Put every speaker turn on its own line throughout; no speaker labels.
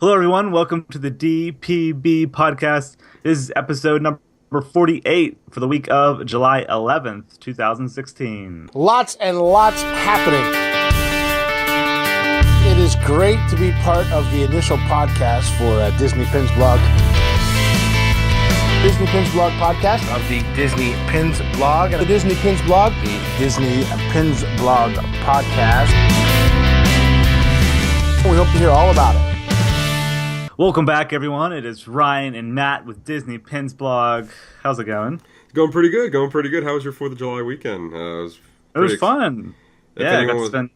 Hello, everyone. Welcome to the DPB podcast. This is episode number 48 for the week of July 11th, 2016.
Lots and lots happening. It is great to be part of the initial podcast for Disney Pins blog. Disney Pins blog podcast of the Disney Pins blog and the Disney Pins blog, the Disney Pins blog podcast. We hope to hear all about it.
Welcome back, everyone. It is Ryan and Matt with Disney Pins blog. How's it going?
Going pretty good. How was your 4th of July weekend?
It was fun.
Yeah,
I got to spend...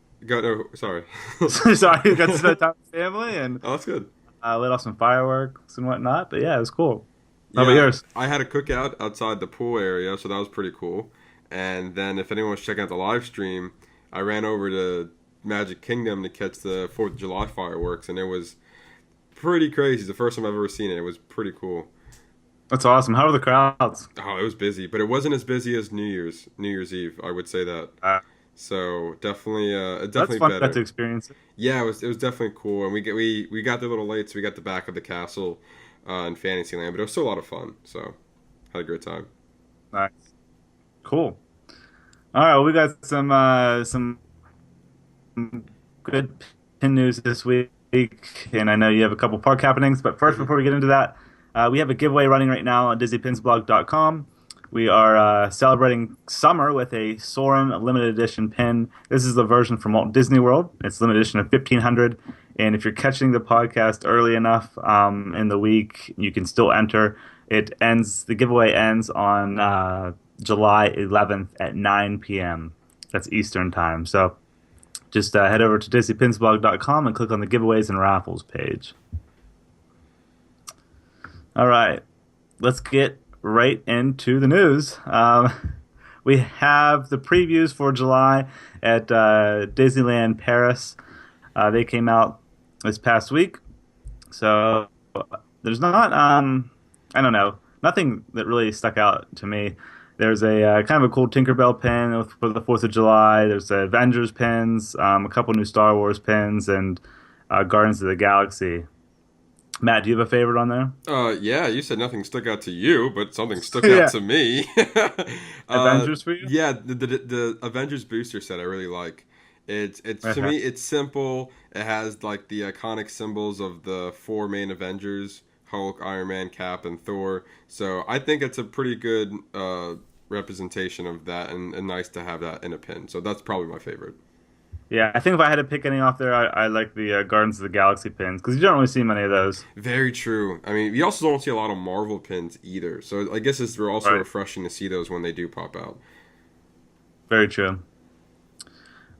sorry.
Sorry, I got to spend time with family and
that's good.
Lit off some fireworks and whatnot. But yeah, it was cool. How about yours?
I had a cookout outside the pool area, so that was pretty cool. And then if anyone was checking out the live stream, I ran over to Magic Kingdom to catch the 4th of July fireworks, and it was pretty crazy. It's the first time I've ever seen it. It was pretty cool.
That's awesome. How were the crowds?
Oh, it was busy, but it wasn't as busy as New Year's Eve. I would say that. So definitely
that's fun.
Better.
Got to experience it.
Yeah, it was definitely cool, and we got there a little late, so we got the back of the castle in Fantasyland, but it was still a lot of fun. So had a great time.
Nice, cool. All right, well, we got some good pin news this week. And I know you have a couple park happenings, but first, before we get into that, we have a giveaway running right now on DisneyPinsBlog.com. We are celebrating summer with a Soarin' limited edition pin. This is the version from Walt Disney World. It's limited edition of 1,500, and if you're catching the podcast early enough in the week, you can still enter. The giveaway ends on July 11th at 9 p.m. That's Eastern time. So just head over to DisneyPinsBlog.com and click on the giveaways and raffles page. All right, let's get right into the news. We have the previews for July at Disneyland Paris. They came out this past week. So there's not, nothing that really stuck out to me. There's a kind of a cool Tinkerbell pin for the 4th of July. There's the Avengers pins, a couple new Star Wars pins, and Guardians of the Galaxy. Matt, do you have a favorite on there?
Yeah, you said nothing stuck out to you, but something stuck out to me.
Avengers for you?
Yeah, the Avengers booster set I really like. It's to me, it's simple. It has like the iconic symbols of the 4 main Avengers: Hulk, Iron Man, Cap, and Thor. So I think it's a pretty good representation of that, and nice to have that in a pin. So that's probably my favorite.
Yeah, I think if I had to pick any off there, I like the Guardians of the Galaxy pins, because you don't really see many of those.
Very true. I mean, you also don't see a lot of Marvel pins either. So I guess it's also refreshing to see those when they do pop out.
Very true.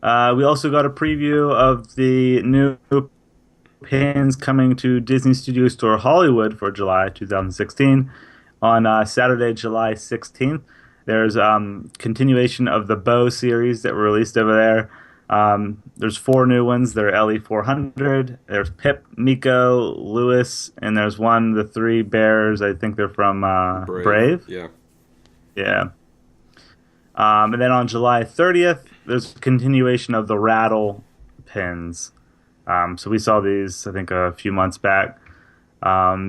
We also got a preview of the new pins coming to Disney Studio Store Hollywood for July 2016 on Saturday, July 16th. There's continuation of the Bow series that were released over there. There's 4 new ones. They're LE400. There's Pip, Miko, Lewis, and there's the 3 bears. I think they're from Brave.
Yeah.
Yeah. And then on July 30th, there's a continuation of the Rattle pins. So we saw these, I think, a few months back.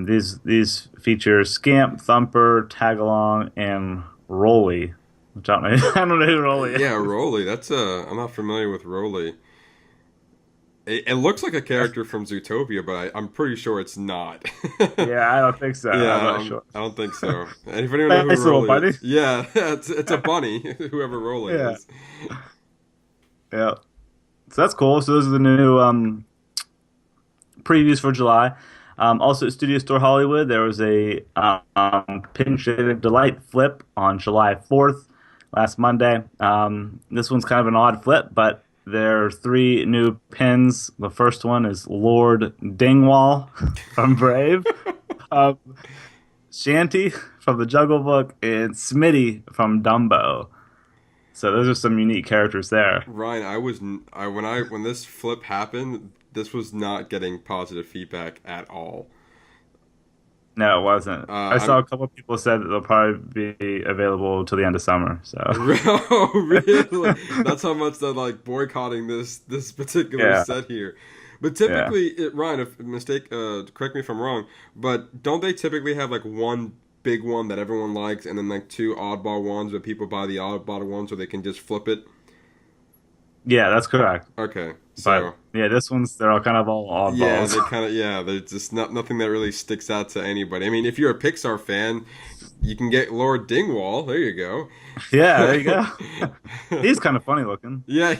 These feature Scamp, Thumper, Tagalong, and Rolly. Which I don't know who Rolly is.
Yeah, Rolly. That's I'm not familiar with Rolly. It looks like a character from Zootopia, but I'm pretty sure it's not.
Yeah, I don't think so.
Yeah,
I'm not sure.
I don't think so. Anybody know who Rolly is? Yeah, it's a bunny. Whoever Rolly is.
Yeah. So that's cool. So those are the new previews for July. Also at Studio Store Hollywood, there was a Pin Shaded Delight flip on July 4th, last Monday. This one's kind of an odd flip, but there are 3 new pins. The first one is Lord Dingwall from Brave, Shanty from the Jungle Book, and Smitty from Dumbo. So those are some unique characters there.
Ryan, when this flip happened, this was not getting positive feedback at all.
No, it wasn't. I saw a couple of people said that they'll probably be available till the end of summer. So.
Oh, really? That's how much they're like boycotting this particular set here. But typically, Ryan, if mistake, correct me if I'm wrong, but don't they typically have like one big one that everyone likes, and then like two oddball ones where people buy the oddball ones so they can just flip it?
Yeah, that's correct.
Okay, so
but they're all kind of all oddballs.
They're just nothing that really sticks out to anybody. I mean, if you're a Pixar fan, you can get Lord Dingwall. There you go.
Yeah, there you go. He's kind of funny looking.
Yeah,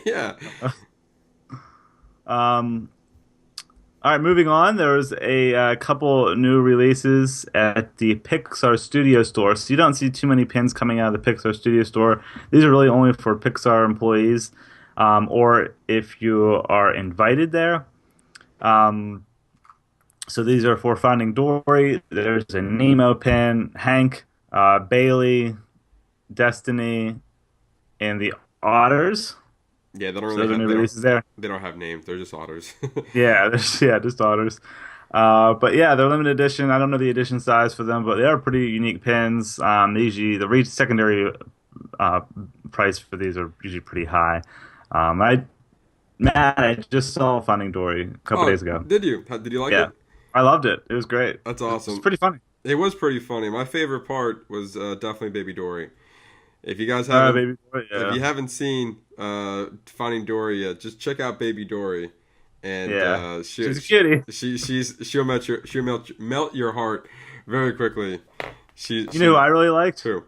yeah.
All right, moving on. There's a couple new releases at the Pixar Studio Store. So you don't see too many pins coming out of the Pixar Studio Store. These are really only for Pixar employees, or if you are invited there. So these are for Finding Dory. There's a Nemo pin, Hank, Bailey, Destiny, and the Otters.
Yeah, they don't really have
releases there.
They don't have names. They're just otters.
Just otters. But yeah, they're limited edition. I don't know the edition size for them, but they are pretty unique pins. Usually the secondary price for these are usually pretty high. I just saw Finding Dory a couple days ago.
Did you? Did you like it?
I loved it. It was great.
That's awesome.
It's pretty funny.
It was pretty funny. My favorite part was definitely Baby Dory. If you guys haven't, if you haven't seen Finding Dory yet, just check out Baby Dory, and
she's a cutie.
She'll melt your heart very quickly.
You know who I really liked?
Who?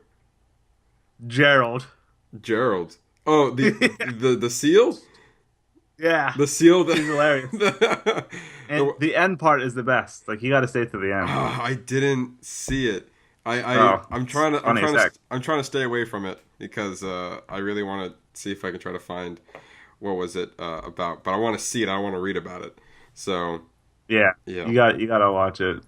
Gerald.
Oh, the seal.
Yeah,
the seal.
He's hilarious. And the end part is the best. Like you got to stay to the end.
Oh, I didn't see it. I'm trying to stay away from it because I really want to see if I can try to find what was it about. But I want to see it. I want to read about it. So
yeah, you got to watch it.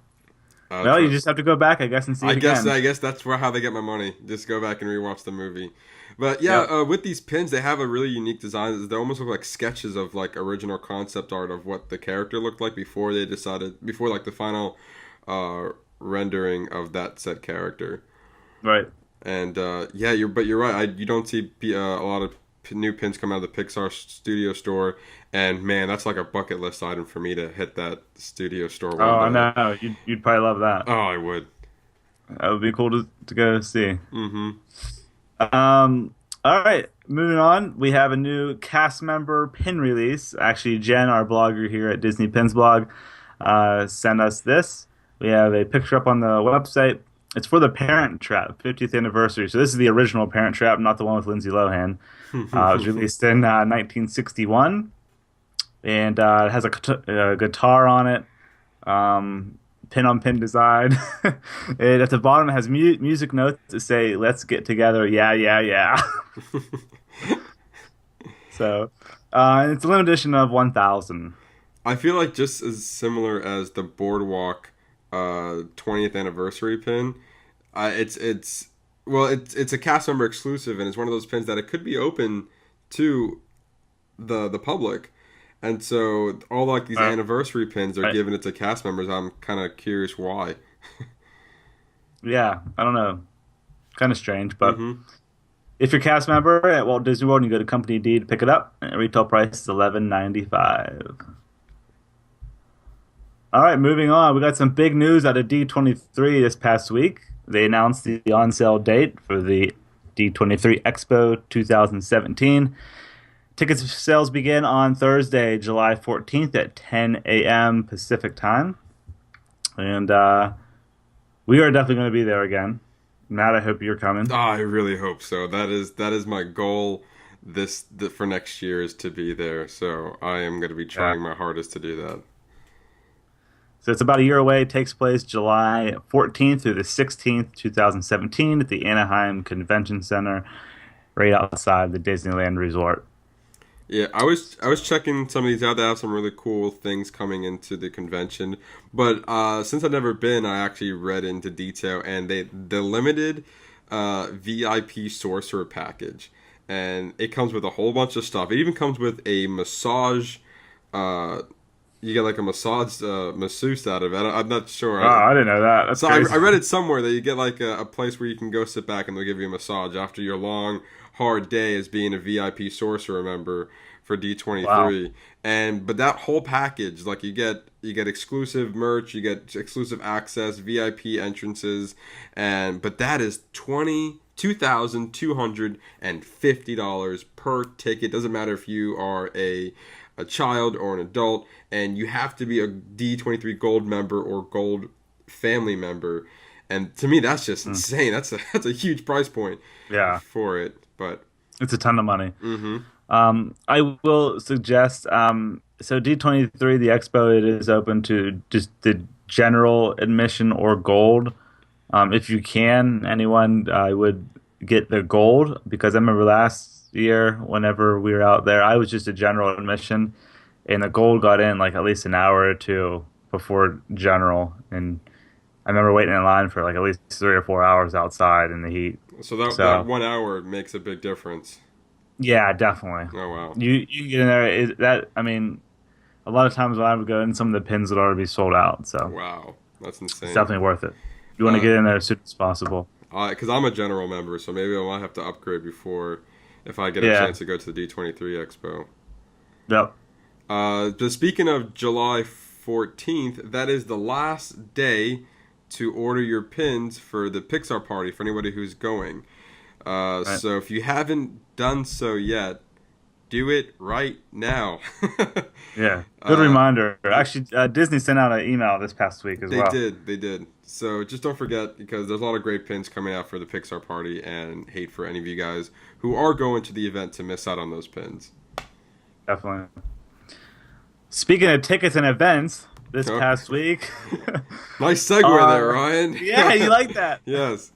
Well, you just have to go back, I guess, and see it again.
I guess that's how they get my money. Just go back and rewatch the movie. But with these pins, they have a really unique design. They almost look like sketches of like original concept art of what the character looked like before like the final rendering of that said character.
Right.
And you're right. You don't see a lot of new pins come out of the Pixar Studio Store, and man, that's like a bucket list item for me to hit that studio store.
I know. You'd probably love that.
Oh, I would.
That would be cool to go see.
Mm-hmm.
All right, moving on. We have a new cast member pin release. Actually, Jen, our blogger here at Disney Pins Blog, sent us this. We have a picture up on the website. It's for the Parent Trap 50th anniversary. So this is the original Parent Trap, not the one with Lindsay Lohan. It was released in 1961, and it has a guitar on it. Pin-on-pin design. And at the bottom, it has music notes that say, "Let's get together, yeah, yeah, yeah." So, it's a limited edition of 1,000.
I feel like just as similar as the Boardwalk 20th anniversary pin. It's a cast member exclusive, and it's one of those pins that it could be open to the public. And so all like these anniversary pins are given it to cast members. I'm kind of curious why.
Yeah, I don't know. Kind of strange, but if you're a cast member at Walt Disney World and you go to Company D to pick it up, retail price is $11.95. All right, moving on. We got some big news out of D23 this past week. They announced the on-sale date for the D23 Expo 2017. Tickets sales begin on Thursday, July 14th at 10 a.m. Pacific time. And we are definitely going to be there again. Matt, I hope you're coming.
Oh, I really hope so. That is my goal for next year is to be there. So I am going to be trying my hardest to do that.
So it's about a year away. It takes place July 14th through the 16th, 2017 at the Anaheim Convention Center right outside the Disneyland Resort.
Yeah, I was checking some of these out. They have some really cool things coming into the convention. But since I've never been, I actually read into detail, and the limited VIP sorcerer package, and it comes with a whole bunch of stuff. It even comes with a massage. You get like a masseuse out of it. I'm not sure.
I didn't know that. That's crazy.
I read it somewhere that you get like a place where you can go sit back and they'll give you a massage after your long, hard day as being a VIP sorcerer member for D23. Wow. But that whole package, like you get exclusive merch, you get exclusive access, VIP entrances, but that is $22,250 per ticket. Doesn't matter if you are a child or an adult, and you have to be a D23 Gold member or Gold family member. And to me, that's just insane. That's a huge price point.
Yeah.
For it, but
it's a ton of money.
Mm-hmm.
I will suggest. So D23, the expo, it is open to just the general admission or gold. If you can, anyone, I would get the gold, because I remember last year whenever we were out there, I was just a general admission, and the gold got in like at least an hour or two before general, and I remember waiting in line for like at least 3 or 4 hours outside in the heat.
So that 1 hour makes a big difference.
Yeah, definitely.
Oh wow!
You get in there. I mean, a lot of times when I would go in, some of the pins would already be sold out. So
wow, that's insane.
It's definitely worth it. You want to get in there as soon as possible.
Because I'm a general member, so maybe I might have to upgrade before, if I get a chance to go to the D23 Expo.
Yep.
But speaking of July 14th, that is the last day to order your pins for the Pixar party for anybody who's going. Right. So if you haven't done so yet, do it right now.
Yeah, good reminder. Actually, Disney sent out an email this past week as well.
They did. So just don't forget, because there's a lot of great pins coming out for the Pixar party, and hate for any of you guys who are going to the event to miss out on those pins.
Definitely. Speaking of tickets and events, this past week.
Nice segue there, Ryan.
Yeah, you like that?
Yes.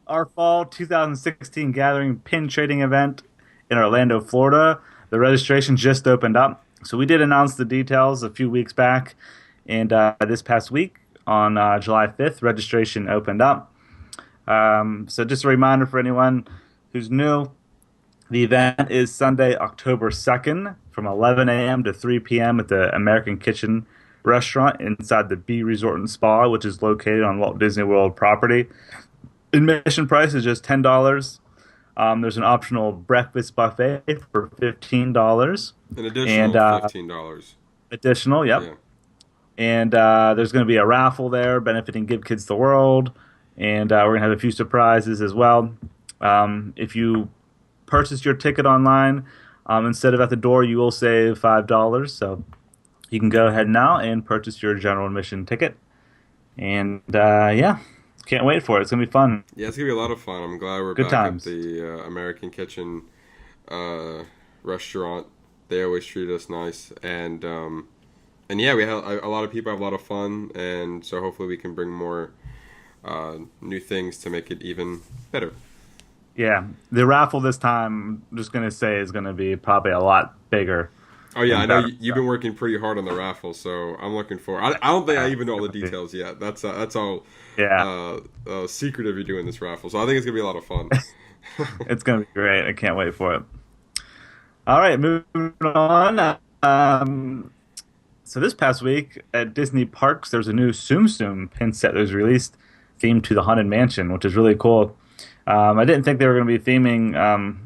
Our fall 2016 Gathering Pin Trading event in Orlando, Florida. The registration just opened up. So we did announce the details a few weeks back. And this past week, on July 5th, registration opened up. So just a reminder for anyone who's new, the event is Sunday, October 2nd from 11 a.m. to 3 p.m. at the American Kitchen restaurant inside the B Resort and Spa, which is located on Walt Disney World property. Admission price is just $10. There's an optional breakfast buffet for $15.
An additional $15.
Additional, yep. Yeah. And there's going to be a raffle there benefiting Give Kids the World. And we're going to have a few surprises as well. If you purchase your ticket online, instead of at the door, you will save $5. So you can go ahead now and purchase your general admission ticket. And can't wait for it. It's going to be fun.
Yeah, it's going to be a lot of fun. I'm glad we're back at the American Kitchen restaurant. They always treat us nice. And yeah, we had a lot of people have a lot of fun. And so hopefully we can bring more new things to make it even better.
Yeah. The raffle this time, I'm just going to say, is going to be probably a lot bigger.
Oh, yeah, I know you've been working pretty hard on the raffle, so I'm looking for. I don't think I even know all the details yet. That's all secretive you're doing this raffle, so I think it's going to be a lot of fun.
It's going to be great. I can't wait for it. All right, moving on. So this past week at Disney Parks, there's a new Tsum pin set that was released themed to the Haunted Mansion, which is really cool. I didn't think they were going to be theming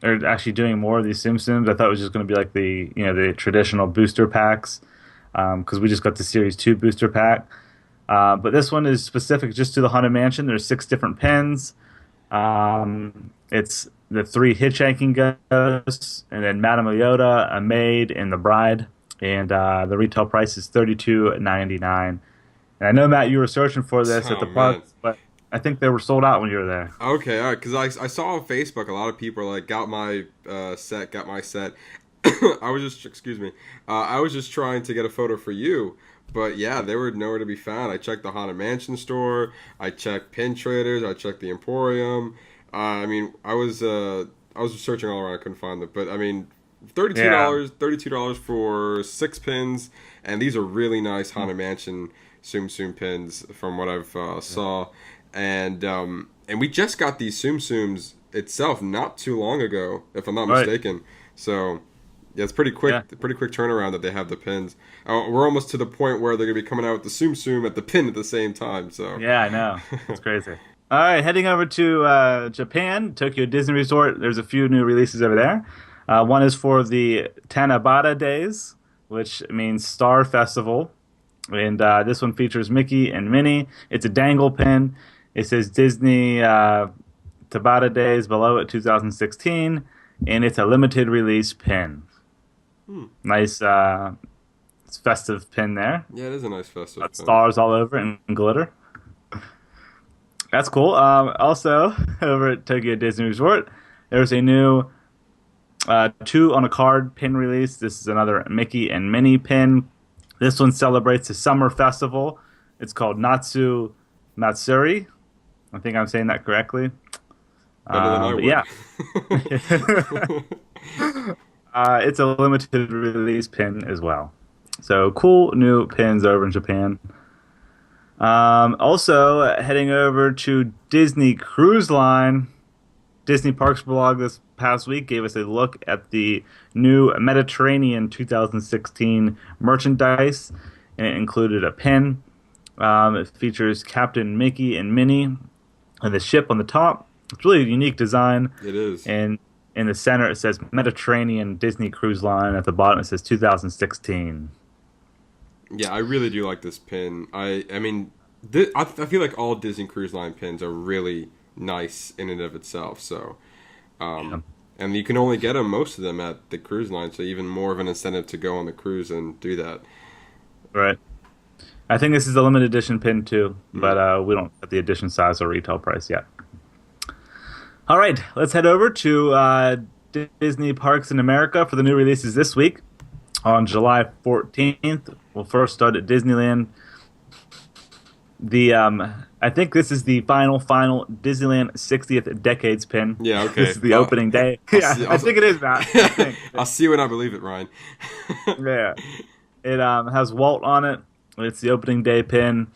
or actually doing more of these Tsums. I thought it was just going to be like the traditional booster packs, because we just got the Series 2 booster pack. But this one is specific just to the Haunted Mansion. There's 6 different pins. It's the 3 hitchhiking ghosts, and then Madame Leota, a maid, and the bride. And the retail price is $32.99. And I know, Matt, you were searching for this at the park, but I think they were sold out when you were there.
Okay, all right, because I saw on Facebook a lot of people are like, got my set. I was just trying to get a photo for you, but yeah, they were nowhere to be found. I checked the Haunted Mansion store, I checked Pin Traders, I checked the Emporium. I was just searching all around, I couldn't find them, but I mean, $32 for 6 pins, and these are really nice Haunted Mansion Tsum pins from what I've saw. And we just got these Tsums itself not too long ago, if I'm not mistaken. So yeah, it's pretty quick turnaround that they have the pins. We're almost to the point where they're gonna be coming out with the Tsum at the pin at the same time. So
yeah, I know, it's crazy. All right, heading over to Japan, Tokyo Disney Resort. There's a few new releases over there. One is for the Tanabata Days. which means Star Festival. And this one features Mickey and Minnie. It's a dangle pin. It says Disney Tabata Days below it 2016, and it's a limited release pin. Nice festive pin there.
Yeah, it is a nice festive pin.
Stars all over and glitter. That's cool. Also, over at Tokyo Disney Resort, there's a new 2 on a card pin release. This is another Mickey and Minnie pin. This one celebrates the summer festival. It's called Natsu Matsuri. I think I'm saying that correctly.
Better than I would.
Yeah. It's a limited release pin as well. So cool new pins over in Japan. Also, heading over to Disney Cruise Line. Disney Parks blog this past week gave us a look at the new Mediterranean 2016 merchandise, and it included a pin. It features Captain Mickey and Minnie and the ship on the top. It's really a unique design.
It is.
And in the center, it says Mediterranean Disney Cruise Line. At the bottom, it says 2016.
Yeah, I really do like this pin. I mean, I feel like all Disney Cruise Line pins are really nice in and of itself. So, and you can only get them, most of them, at the cruise line. So even more of an incentive to go on the cruise and do that.
Right. I think this is a limited edition pin too, but we don't get the edition size or retail price yet. All right, let's head over to Disney Parks in America for the new releases this week. On July 14th, we'll first start at Disneyland. I think this is the final Disneyland 60th Decades pin.
Yeah, okay.
This is the opening day. I think it is, Matt.
I'll see when I believe it, Ryan.
Yeah. It has Walt on it. It's the opening day pin.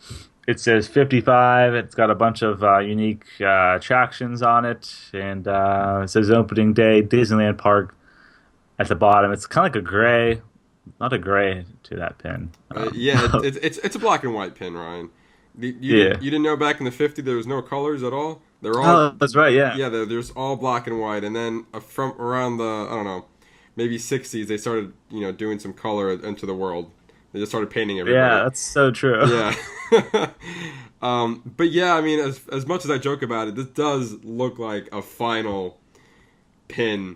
It says 55. It's got a bunch of unique attractions on it. And it says opening day, Disneyland Park at the bottom. It's kind of like a gray. Not a gray to that pin.
Yeah, it's a black and white pin, Ryan. You didn't know back in the 50s there was no colors at all? They're all.
Oh, that's right, yeah.
Yeah, there's all black and white. And then from around the, I don't know, maybe 60s, they started, doing some color into the world. They just started painting everybody.
Yeah, that's so true.
Yeah. But yeah, I mean, as much as I joke about it, this does look like a final pin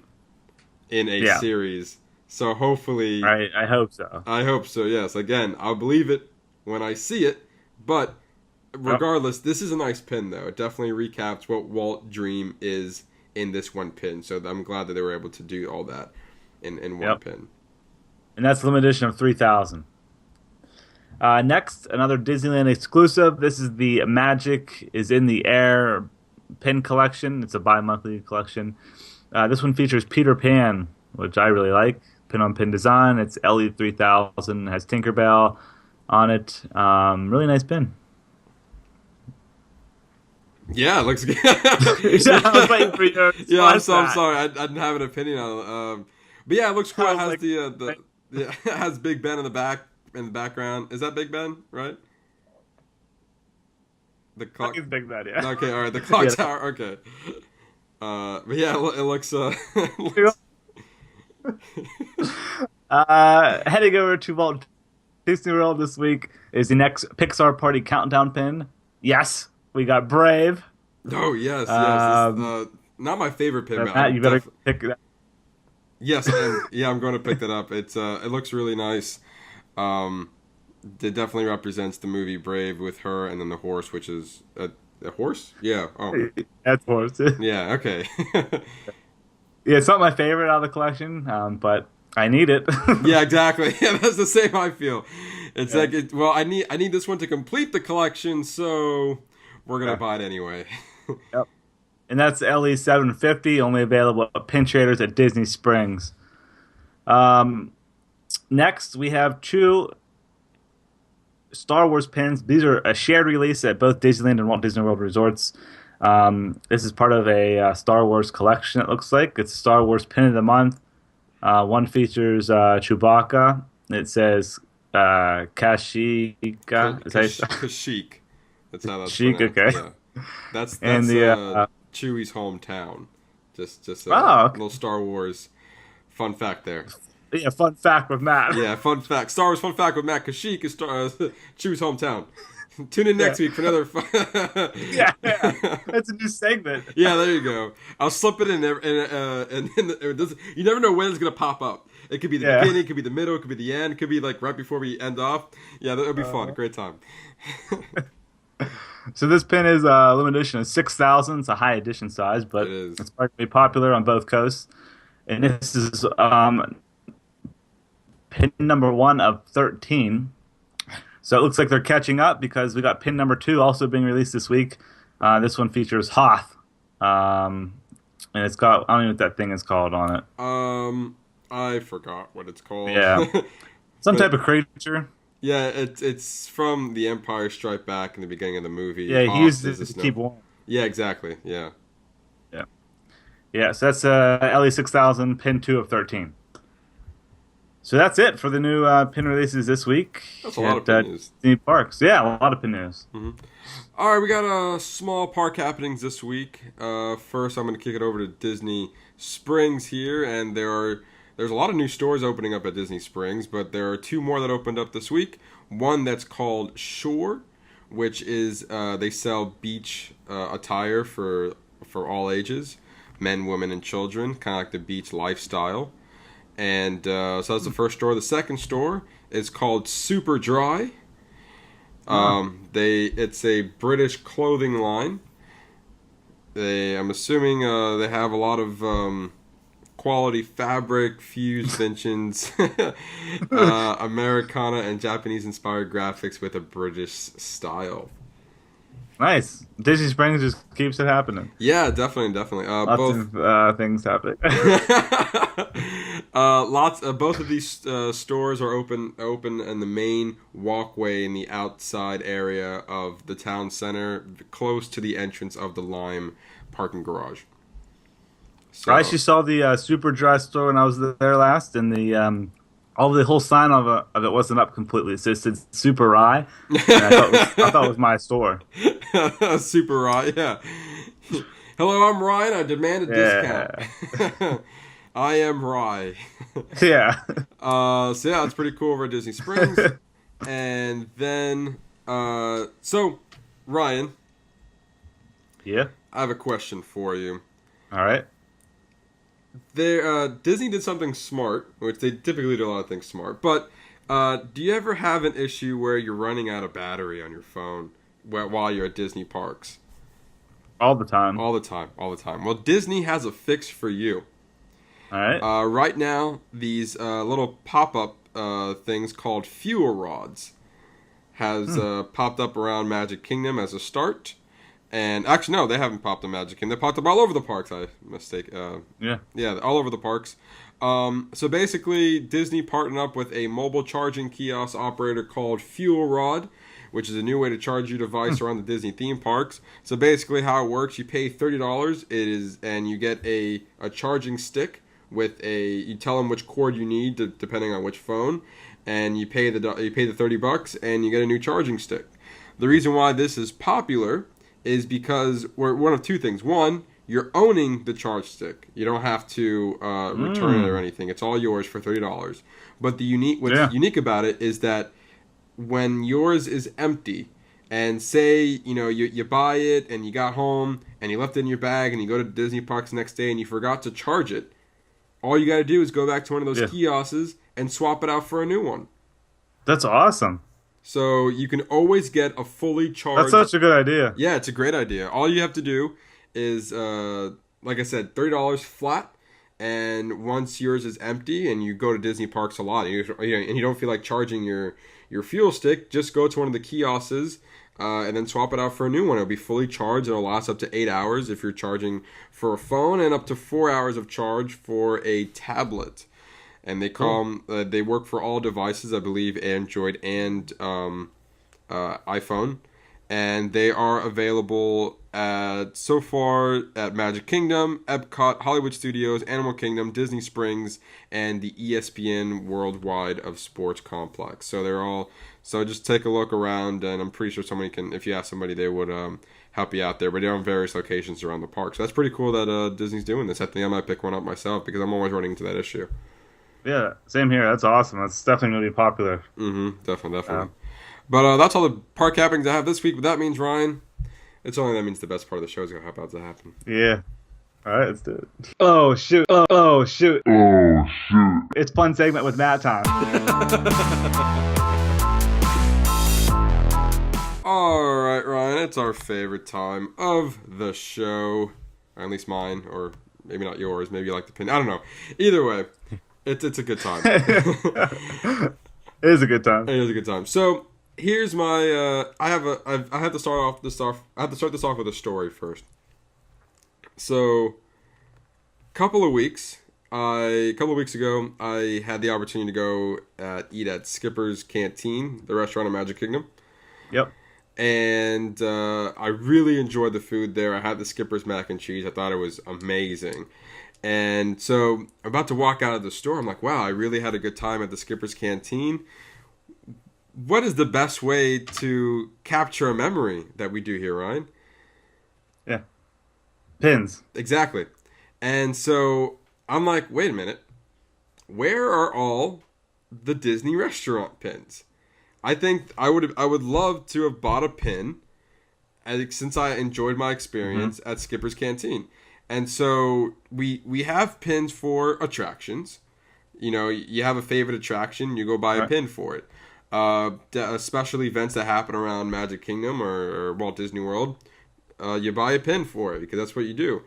in a series. So hopefully...
I hope so.
I hope so, yes. Again, I'll believe it when I see it. But regardless, this is a nice pin, though. It definitely recaps what Walt Dream is in this one pin. So I'm glad that they were able to do all that in one pin.
And that's the limited edition of 3,000. Next, another Disneyland exclusive. This is the Magic is in the Air pin collection. It's a bi-monthly collection. This one features Peter Pan, which I really like. Pin-on-pin design. It's LE3000. Has Tinkerbell on it. Really nice pin.
Yeah, it looks good.
I was waiting for you.
Yeah, I'm sorry. I didn't have an opinion on it. But yeah, it looks cool. It has it has Big Ben in the background. Is that Big Ben, right? The clock.
I think it's Big Ben, yeah.
Okay, all right. The clock tower. Okay. But yeah, it looks.
Heading over to Walt Disney World this week is the next Pixar Party Countdown pin. Yes, we got Brave.
Oh, yes. Not my favorite pin, but
Matt, you better pick that.
Yes, and I'm going to pick that up. It looks really nice. It definitely represents the movie Brave with her and then the horse, which is a horse? Yeah. Oh.
That's horse.
Yeah, okay.
Yeah, it's not my favorite out of the collection, but I need it.
Yeah, exactly. Yeah, that's the same I feel. It's like, I need this one to complete the collection, so we're going to buy it anyway.
Yep. And that's LE750, only available at pin traders at Disney Springs. Next, we have 2 Star Wars pins. These are a shared release at both Disneyland and Walt Disney World resorts. This is part of a Star Wars collection, it looks like. It's a Star Wars pin of the month. One features Chewbacca. It says Kashyyyk.
Kashyyyk. That's how that's
Kashyyyk,
pronounced.
okay.
Yeah. That's
and the
Chewie's hometown. Just a little Star Wars fun fact there.
Yeah, fun fact with Matt.
Yeah, fun fact. Star Wars fun fact with Matt Kashyyyk is choose hometown. Tune in next week for another.
Yeah. That's a new segment.
Yeah, there you go. I'll slip it in there, you never know when it's gonna pop up. It could be the beginning, it could be the middle, it could be the end, it could be like right before we end off. Yeah, that'll be fun. Great time.
So this pin is a limited edition of 6,000. It's a high edition size, but it's probably popular on both coasts. And this is pin number 1 of 13. So it looks like they're catching up because we got pin number 2 also being released this week. This one features Hoth. And it's got, I don't know what that thing is called on it.
I forgot what it's called.
Yeah. Some type of creature.
Yeah, it's from The Empire Strikes Back in the beginning of the movie.
Yeah, he used it to keep warm.
Yeah, exactly. Yeah.
Yeah, so that's LE 6000 pin 2 of 13. So that's it for the new pin releases this week.
That's a lot of pin news.
Disney parks. Yeah, a lot of pin news.
Mm-hmm. All right, we got small park happenings this week. First, I'm going to kick it over to Disney Springs here, and there's a lot of new stores opening up at Disney Springs, but there are 2 more that opened up this week. One that's called Shore, which is they sell beach attire for all ages, men, women, and children, kind of like the beach lifestyle. And so that's the first store. The second store is called Super Dry. It's a British clothing line. I'm assuming they have a lot of quality fabric, fused inventions, Americana and Japanese inspired graphics with a British style.
Nice. Disney Springs just keeps it happening.
Yeah, definitely.
Lots of things happening.
Both of these stores are open in the main walkway in the outside area of the town center, close to the entrance of the Lime parking garage. So,
I actually saw the Super Dry store when I was there last, and the whole sign of it wasn't up completely. It said Super Rye. I thought it was my store.
Super Rye, yeah. Hello, I'm Ryan. I demand a discount. I am Rye.
Yeah.
So yeah, it's pretty cool over at Disney Springs. And then, so Ryan.
Yeah.
I have a question for you.
All right.
Disney did something smart, which they typically do a lot of things smart. But do you ever have an issue where you're running out of battery on your phone while you're at Disney parks?
All the time.
All the time. Well, Disney has a fix for you.
All right.
Right now, these little pop-up things called fuel rods has popped up around Magic Kingdom as a start. And actually, no, they haven't popped in Magic Kingdom. They popped up all over the parks. Yeah, all over the parks. So basically, Disney partnered up with a mobile charging kiosk operator called Fuel Rod, which is a new way to charge your device around the Disney theme parks. So basically, how it works: you pay $30, and you get a charging stick with you tell them which cord you need depending on which phone, and you pay the $30, and you get a new charging stick. The reason why this is popular is because we're one of 2 things. One, you're owning the charge stick. You don't have to return it or anything. It's all yours for $30. But what's unique about it is that when yours is empty, and say you buy it and you got home and you left it in your bag and you go to Disney parks the next day and you forgot to charge it, all you got to do is go back to one of those kiosks and swap it out for a new one.
That's awesome.
So you can always get a fully charged...
That's such a good idea.
Yeah, it's a great idea. All you have to do is, like I said, $30 flat. And once yours is empty and you go to Disney parks a lot and you don't feel like charging your fuel stick, just go to one of the kiosks and then swap it out for a new one. It'll be fully charged. It'll last up to 8 hours if you're charging for a phone and up to 4 hours of charge for a tablet. And they they work for all devices, I believe, Android and iPhone. And they are available so far at Magic Kingdom, Epcot, Hollywood Studios, Animal Kingdom, Disney Springs, and the ESPN Worldwide of Sports Complex. So just take a look around, and I'm pretty sure somebody can, if you ask somebody, they would help you out there. But they're on various locations around the park. So that's pretty cool that Disney's doing this. I think I might pick one up myself because I'm always running into that issue.
Yeah, same here. That's awesome. That's definitely going to be popular.
Mm-hmm. Definitely. But that's all the park happenings I have this week. But that means, Ryan, that means the best part of the show is about to happen.
Yeah. All right, let's do it. Oh shoot! Oh shoot! Oh shoot! It's fun segment with Matt time.
All right, Ryan, it's our favorite time of the show, or at least mine, or maybe not yours. Maybe you like the pin. I don't know. Either way, it's a good time.
It is a good time.
It is a good time. So here's my. I have to start this off with a story first. So, a couple of weeks ago, I had the opportunity to go eat at Skipper's Canteen, the restaurant in Magic Kingdom.
Yep.
And I really enjoyed the food there. I had the Skipper's mac and cheese. I thought it was amazing. And so, I'm about to walk out of the store. I'm like, wow, I really had a good time at the Skipper's Canteen. What is the best way to capture a memory that we do here, Ryan?
Yeah. Pins.
Exactly. And so I'm like, wait a minute. Where are all the Disney restaurant pins? I think I would love to have bought a pin since I enjoyed my experience at Skipper's Canteen. And so we have pins for attractions. You know, you have a favorite attraction, you go buy a pin for it. Special events that happen around Magic Kingdom or Walt Disney World, you buy a pin for it because that's what you do.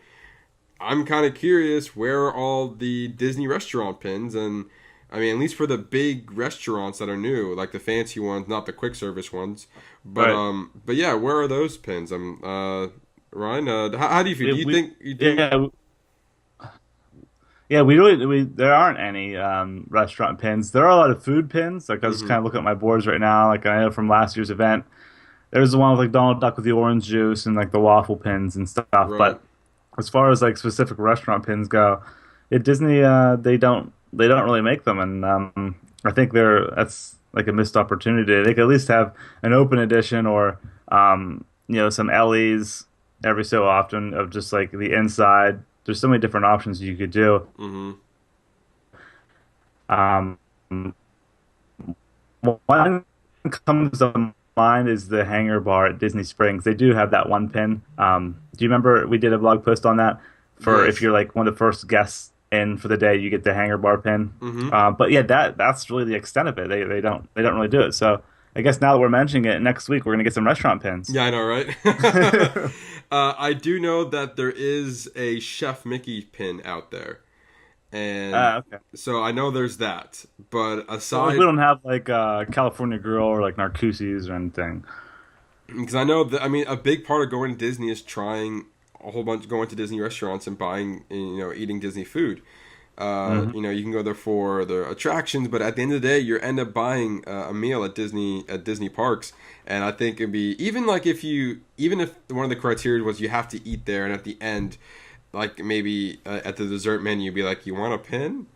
I'm kind of curious, where are all the Disney restaurant pins? And I mean, at least for the big restaurants that are new, like the fancy ones, not the quick service ones. But but yeah, where are those pins? Ryan, how do you feel? Do you think?
Yeah, we there aren't any restaurant pins. There are a lot of food pins. Like I was kind of looking at my boards right now. Like I know from last year's event, there's the one with like Donald Duck with the orange juice and like the waffle pins and stuff.
Right.
But as far as like specific restaurant pins go, at Disney they don't really make them, and I think that's like a missed opportunity. They could at least have an open edition or some Ellie's every so often of just like the inside. There's so many different options you could do. One comes to mind is the Hangar Bar at Disney Springs. They do have that one pin. Do you remember we did a blog post on that? For if you're like one of the first guests in for the day, you get the Hangar Bar pin. But yeah, that's really the extent of it. They don't really do it. So I guess now that we're mentioning it, next week we're gonna get some restaurant pins.
Yeah, I know, right? I do know that there is a Chef Mickey pin out there, and so I know there's that. But aside,
we don't have like California Grill or like Narcoossee's or anything.
Because I know that a big part of going to Disney is trying a whole bunch, going to Disney restaurants and buying, eating Disney food. You can go there for the attractions, but at the end of the day, you end up buying a meal at Disney parks. And I think it'd be even if one of the criteria was you have to eat there, and at the end, like maybe at the dessert menu, be like, you want a pin,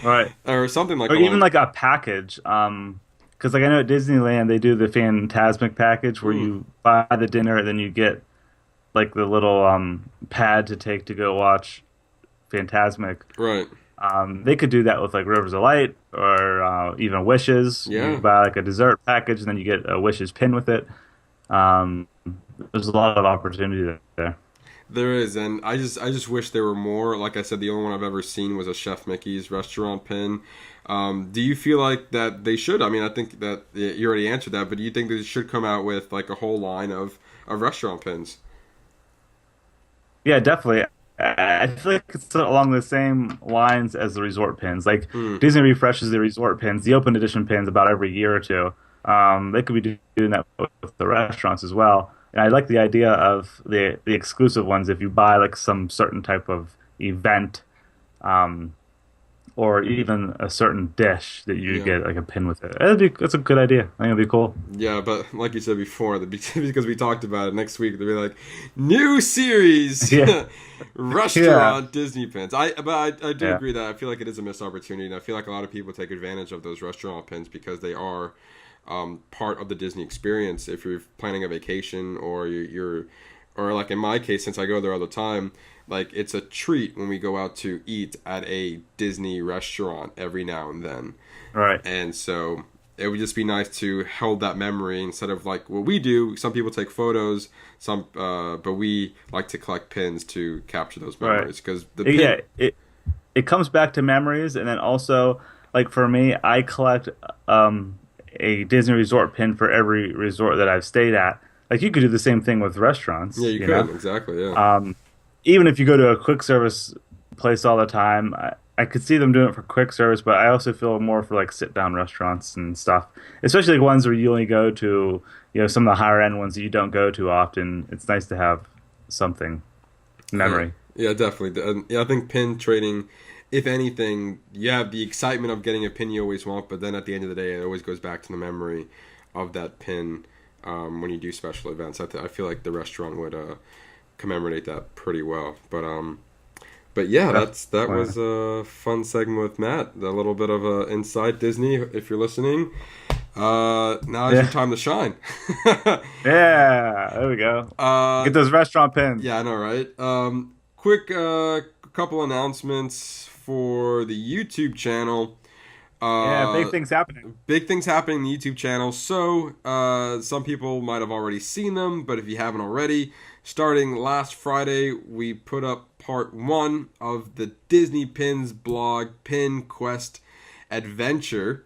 right,
or something like,
or even like a package. Because like I know at Disneyland they do the Fantasmic package where you buy the dinner and then you get like the little pad to take to go watch Fantasmic.
Right.
They could do that with like Rivers of Light or even Wishes.
Yeah.
You buy like a dessert package and then you get a Wishes pin with it. There's a lot of opportunity there.
There is, and I just wish there were more. Like I said, the only one I've ever seen was a Chef Mickey's restaurant pin. Do you feel like that they should? I mean, I think that you already answered that, but do you think they should come out with like a whole line of restaurant pins?
Yeah, definitely. I feel like it's along the same lines as the resort pins. Like Disney refreshes the resort pins, the open edition pins, about every year or two. They could be doing that with the restaurants as well. And I like the idea of the exclusive ones. If you buy like some certain type of event, or even a certain dish that you get like a pin with it. That's a good idea. I think it'd be cool.
Yeah, but like you said before, because we talked about it, next week they'll be like, new series, restaurant Disney pins. I do agree that I feel like it is a missed opportunity, and I feel like a lot of people take advantage of those restaurant pins because they are part of the Disney experience. If you're planning a vacation or or like in my case, since I go there all the time, like it's a treat when we go out to eat at a Disney restaurant every now and then.
Right.
And so it would just be nice to hold that memory instead of like what we do. Some people take photos, but we like to collect pins to capture those memories because
it comes back to memories, and then also like for me, I collect a Disney resort pin for every resort that I've stayed at. Like you could do the same thing with restaurants.
Yeah, you could know? Exactly. Yeah.
Even if you go to a quick service place all the time, I could see them doing it for quick service, but I also feel more for like sit down restaurants and stuff, especially like ones where you only go to, some of the higher end ones that you don't go to often. It's nice to have something memory.
Yeah, definitely. I think pin trading, if anything, you have the excitement of getting a pin you always want, but then at the end of the day, it always goes back to the memory of that pin when you do special events. I feel like the restaurant would commemorate that pretty well. But yeah, that was a fun segment with Matt. A little bit of Inside Disney, if you're listening. Now is your time to shine.
Yeah, there we go. Get those restaurant pins.
Yeah, I know, right? Quick couple announcements for the YouTube channel.
Big things happening.
Big things happening in the YouTube channel. So, some people might have already seen them, but if you haven't already, starting last Friday, we put up part 1 of the Disney Pins blog PinQuest Adventure.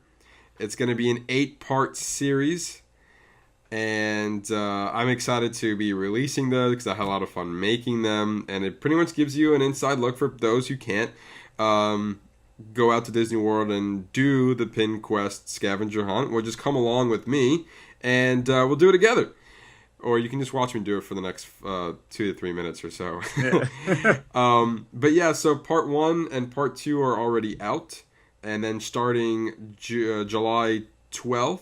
It's going to be an 8-part series, and I'm excited to be releasing those because I had a lot of fun making them, and it pretty much gives you an inside look for those who can't go out to Disney World and do the PinQuest scavenger hunt, or just come along with me, and we'll do it together. Or you can just watch me do it for the next 2 to 3 minutes or so. Yeah. But yeah, so part 1 and part 2 are already out. And then starting July 12th,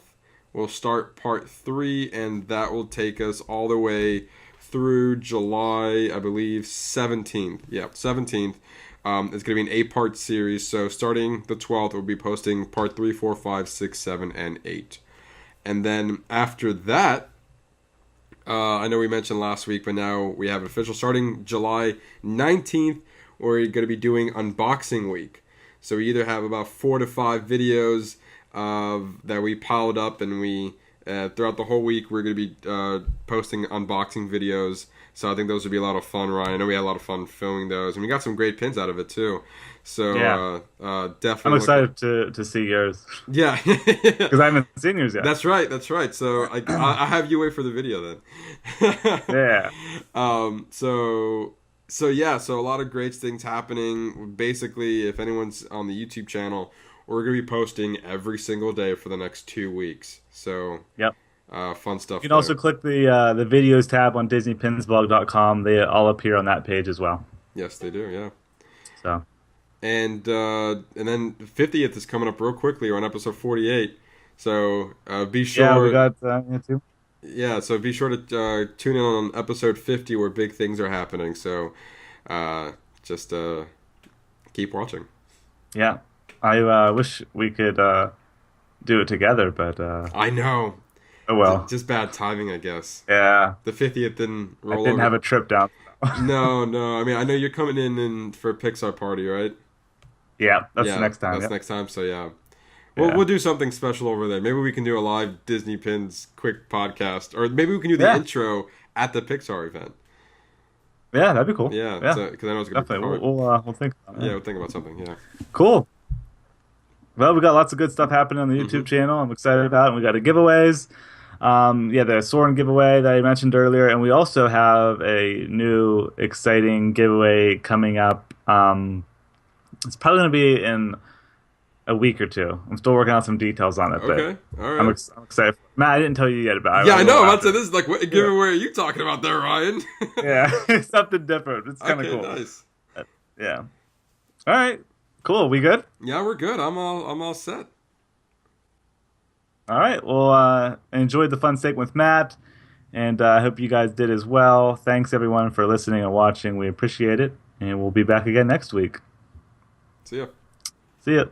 we'll start part 3. And that will take us all the way through July, I believe, 17th. Yeah, 17th. It's going to be an 8-part series. So starting the 12th, we'll be posting part 3, 4, 5, 6, 7, and 8. And then after that, I know we mentioned last week, but now we have official. Starting July 19th, we're going to be doing unboxing week. So we either have about 4 to 5 videos that we piled up, and we throughout the whole week we're going to be posting unboxing videos. So I think those would be a lot of fun, Ryan. I know we had a lot of fun filming those, and we got some great pins out of it too. So definitely,
I'm excited to see yours.
Yeah,
because I haven't seen yours yet.
That's right. So I have you wait for the video then.
Yeah.
So a lot of great things happening. Basically, if anyone's on the YouTube channel, we're gonna be posting every single day for the next 2 weeks. So
yep.
Fun stuff.
You can also click the videos tab on DisneyPinsBlog.com. They all appear on that page as well.
Yes, they do. Yeah.
So.
And then the 50th is coming up real quickly. We're on episode 48. So be sure.
Yeah, we got YouTube.
Yeah, so be sure to tune in on episode 50 where big things are happening. So just keep watching.
Yeah. I wish we could do it together, but...
I know.
Oh, well.
Just bad timing, I guess.
Yeah.
The 50th didn't roll over.
I didn't have a trip down.
No. I mean, I know you're coming in for a Pixar party, right?
Yeah, that's next time.
That's next time, so yeah. We'll do something special over there. Maybe we can do a live Disney Pins quick podcast. Or maybe we can do the intro at the Pixar event.
Yeah, that'd be cool.
Yeah. Because I know it's going to be
definitely. We'll think about it.
Yeah, we'll think about something, yeah.
Cool. Well, we got lots of good stuff happening on the YouTube channel. I'm excited about it. And we got giveaways. The Soren giveaway that I mentioned earlier. And we also have a new exciting giveaway coming up. It's probably going to be in a week or two. I'm still working on some details on it.
Okay, all right.
I'm excited. Matt, I didn't tell you yet about it.
Yeah, I know. This is like, what giveaway are you talking about there, Ryan?
Yeah, it's something different. It's kind of cool.
Nice.
Yeah. All right. Cool. We good?
Yeah, we're good. I'm all set.
All right. Well, I enjoyed the fun segment with Matt, and I hope you guys did as well. Thanks, everyone, for listening and watching. We appreciate it, and we'll be back again next week.
See ya.
See ya.